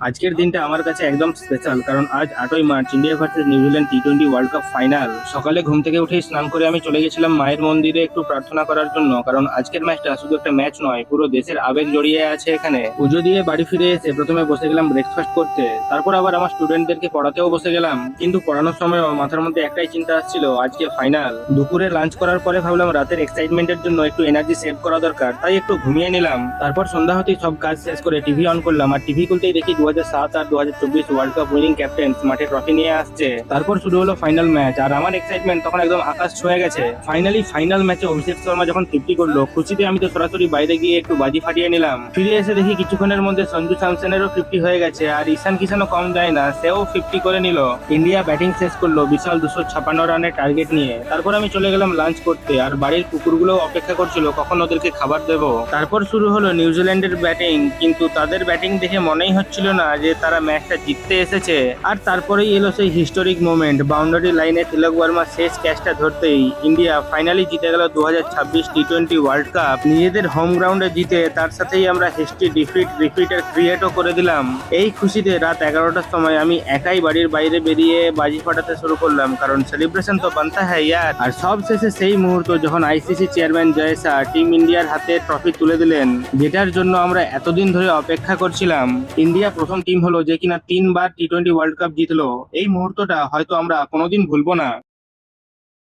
আজকের দিনটা আমার কাছে একদম স্পেশাল, কারণ আজ 8ই মার্চ ইন্ডিয়া ভার্সেস নিউজিল্যান্ড টি-20 ওয়ার্ল্ড কাপ ফাইনাল। সকালে ঘুম থেকে উঠেই স্নান করে আমি চলে গেছিলাম মায়ের মন্দিরে একটু প্রার্থনা করার জন্য, কারণ আজকের ম্যাচটা শুধু একটা ম্যাচ নয়, পুরো দেশের আবেগ জড়িয়ে আছে এখানে। পুজো দিয়ে বাড়ি ফিরে এসে প্রথমে বসে গেলাম ব্রেকফাস্ট করতে, তারপর আবার আমার স্টুডেন্টদেরকে পড়াতেও বসে গেলাম। কিন্তু পড়ানোর সময়ও মাথার মধ্যে একটাই চিন্তা আসছিল, আজকে ফাইনাল। দুপুরে লাঞ্চ করার পরে ভাবলাম রাতের এক্সাইটমেন্টের জন্য একটু এনার্জি সেভ করা দরকার, তাই একটু ঘুমিয়ে নিলাম। তারপর সন্ধ্যা হতেই সব কাজ শেষ করে টিভি অন করলাম, আর টিভি খুলতেই দেখি 2007 আর 2024 ওয়ার্ল্ড কাপ উইনিং ক্যাপ্টেন্স মাঠে ট্রফি নিয়ে আসছে। তারপর শুরু হলো ফাইনাল ম্যাচ, আর আমার এক্সাইটমেন্ট তখন একদম আকাশ ছুঁয়ে গেছে। ফাইনাল ম্যাচে অভিষেক শর্মা যখন 50 করলো, খুশিতে আমি তো সরাসরি বাইরে গিয়ে একটু বাজি ফাটিয়ে নিলাম। ফিরে এসে দেখি কিছুক্ষণের মধ্যে সঞ্জু স্যামসনেরও 50 হয়ে গেছে, আর ঈশান কিষানও কম যায় না, সেও 50 করে নিল। ইন্ডিয়া ব্যাটিং শেষ করলো বিশাল 256 রানের টার্গেট নিয়ে। তারপর আমি চলে গেলাম লাঞ্চ করতে, আর বাড়ির কুকুরগুলো অপেক্ষা করছিল কখন ওদেরকে খাবার দেবো। তারপর শুরু হলো নিউজিল্যান্ডের ব্যাটিং, কিন্তু তাদের ব্যাটিং দেখে মনেই হচ্ছিল না যে তারা ম্যাচটা জিততে এসেছে। আর তারপরেই এলো সেই হিস্টোরিক মোমেন্ট, বাউন্ডারি লাইনে তিলক বর্মা শেষ ক্যাচটা ধরতেই ইন্ডিয়া ফাইনালি জিতে গেল 2026 টি-20 ওয়ার্ল্ড কাপ। নিজেদের হোম গ্রাউন্ডে জিতে তার সাথেই আমরা হিস্ট্রি রিপিটের ক্রিয়েটও করে দিলাম। এই খুশিতে রাত 11টার সময় আমি একাই বাড়ির বাইরে বেরিয়ে বাজি ফাটাতে শুরু করলাম, কারণ সেলিব্রেশন তো বানতা হ্যায় ইয়ার। আর সব শেষে সেই মুহূর্ত যখন আইসিসি চেয়ারম্যান জয় শাহ টিম ইন্ডিয়ার হাতে ট্রফি তুলে দিলেন, যেটার জন্য আমরা এতদিন ধরে অপেক্ষা করছিলাম। ইন্ডিয়া প্রথম টিম হলো যে কিনা 3বার টি-20 ওয়ার্ল্ড কাপ জিতলো। এই মুহূর্তটা হয়তো আমরা কোনোদিন ভুলবো না।